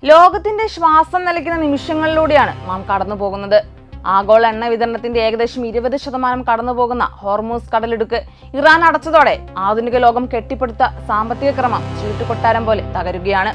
ലോകത്തിന്റെ ശ്വാസം നിലയ്ക്കുന്ന നിമിഷങ്ങളിലൂടെയാണ് നാം കടന്നു പോകുന്നത്. ആഗോള എണ്ണ വിതരണത്തിന്റെ ഏകദേശം 20% കടന്നുപോകുന്ന ഹോർമൂസ് കടലിടുക്ക് ഇറാൻ അടച്ചതോടെ ആധുനിക ലോകം കെട്ടിപ്പടുത്ത സാമ്പത്തിക ക്രമം ചീട്ടുകൊട്ടാരം പോലെ തകരുകയാണ്.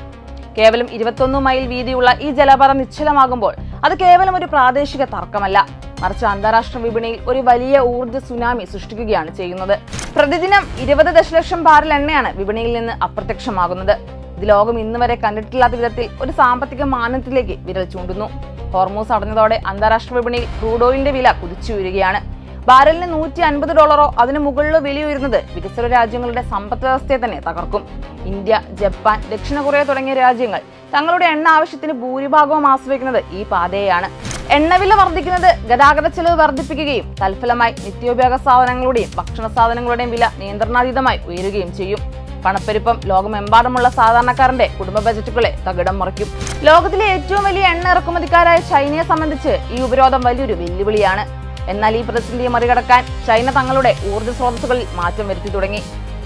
കേവലം 21 മൈൽ വീതിയുള്ള ഈ ജലപാത നിശ്ചലമാകുമ്പോൾ അത് കേവലം ഒരു പ്രാദേശിക തർക്കമല്ല, മറിച്ച് അന്താരാഷ്ട്ര വിപണിയിൽ ഒരു വലിയ ഊർജ്ജ സുനാമി സൃഷ്ടിക്കുകയാണ് ചെയ്യുന്നത്. പ്രതിദിനം 20 ദശലക്ഷം ബാരൽ എണ്ണയാണ് വിപണിയിൽ നിന്ന് അപ്രത്യക്ഷമാകുന്നത്. ഇത് ലോകം ഇന്ന് വരെ കണ്ടിട്ടില്ലാത്ത വിധത്തിൽ ഒരു സാമ്പത്തിക മാനത്തിലേക്ക് വിരൽ ചൂണ്ടുന്നു. ഹോർമൂസ് അടഞ്ഞതോടെ അന്താരാഷ്ട്ര വിപണിയിൽ ക്രൂഡ് ഓയിലിന്റെ വില കുതിച്ചുയരുകയാണ്. ബാരലിന് $150 അതിനു മുകളിലോ വിലയുയരുന്നത് വികസ്വര രാജ്യങ്ങളുടെ സമ്പദ് വ്യവസ്ഥയെ തന്നെ തകർക്കും. ഇന്ത്യ, ജപ്പാൻ, ദക്ഷിണ കൊറിയ തുടങ്ങിയ രാജ്യങ്ങൾ തങ്ങളുടെ എണ്ണ ആവശ്യത്തിന് ഭൂരിഭാഗവും ആശ്രയിക്കുന്നത് ഈ പാതയെയാണ്. എണ്ണവില വർദ്ധിക്കുന്നത് ഗതാഗത ചെലവ് വർദ്ധിപ്പിക്കുകയും തൽഫലമായി നിത്യോപയോഗ സാധനങ്ങളുടെയും ഭക്ഷണ സാധനങ്ങളുടെയും വില നിയന്ത്രണാതീതമായി ഉയരുകയും ചെയ്യും. പണപ്പെരുപ്പം ലോകമെമ്പാടുമുള്ള സാധാരണക്കാരന്റെ കുടുംബ ബജറ്റുകളെ തകിടം മറിക്കും. ലോകത്തിലെ ഏറ്റവും വലിയ എണ്ണ ഇറക്കുമതിക്കാരായ ചൈനയെ സംബന്ധിച്ച് ഈ ഉപരോധം വലിയൊരു വെല്ലുവിളിയാണ്. എന്നാൽ ഈ പ്രതിസന്ധിയെ മറികടക്കാൻ ചൈന തങ്ങളുടെ ഊർജ്ജ സ്രോതസ്സുകളിൽ മാറ്റം വരുത്തി തുടങ്ങി.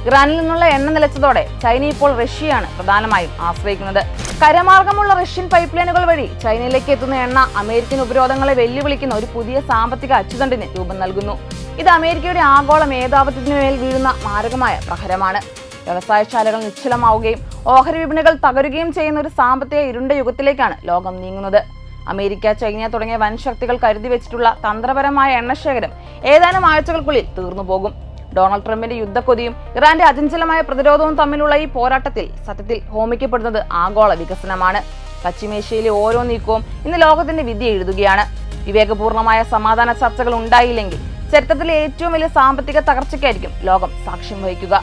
ഇറാനിൽ നിന്നുള്ള എണ്ണ നിലച്ചതോടെ ചൈന ഇപ്പോൾ റഷ്യയാണ് പ്രധാനമായും ആശ്രയിക്കുന്നത്. കരമാർഗമുള്ള റഷ്യൻ പൈപ്പ് ലൈനുകൾ വഴി ചൈനയിലേക്ക് എത്തുന്ന എണ്ണ അമേരിക്കൻ ഉപരോധങ്ങളെ വെല്ലുവിളിക്കുന്ന ഒരു പുതിയ സാമ്പത്തിക അച്ചുതണ്ടിന് രൂപം നൽകുന്നു. ഇത് അമേരിക്കയുടെ ആഗോള മേധാവിത്വത്തിനുമേൽ വീഴുന്ന മാരകമായ പ്രഹരമാണ്. വ്യവസായശാലകൾ നിശ്ചലമാവുകയും ഓഹരി വിപണികൾ തകരുകയും ചെയ്യുന്ന ഒരു സാമ്പത്തിക ഇരുണ്ട യുഗത്തിലേക്കാണ് ലോകം നീങ്ങുന്നത്. അമേരിക്ക, ചൈന തുടങ്ങിയ വൻ ശക്തികൾ കരുതി വെച്ചിട്ടുള്ള തന്ത്രപരമായ എണ്ണശേഖരം ഏതാനും ആഴ്ചകൾക്കുള്ളിൽ തീർന്നുപോകും. ഡൊണാൾഡ് ട്രംപിന്റെ യുദ്ധക്കൊതിയും ഇറാന്റെ അചഞ്ചലമായ പ്രതിരോധവും തമ്മിലുള്ള ഈ പോരാട്ടത്തിൽ സത്യത്തിൽ ഹോമിക്കപ്പെടുന്നത് ആഗോള വികസനമാണ്. പശ്ചിമേഷ്യയിലെ ഓരോ നീക്കവും ഇന്ന് ലോകത്തിന്റെ വിധി എഴുതുകയാണ്. വിവേകപൂർണമായ സമാധാന ചർച്ചകൾ ഉണ്ടായില്ലെങ്കിൽ ചരിത്രത്തിലെ ഏറ്റവും വലിയ സാമ്പത്തിക തകർച്ചയ്ക്കായിരിക്കും ലോകം സാക്ഷ്യം വഹിക്കുക.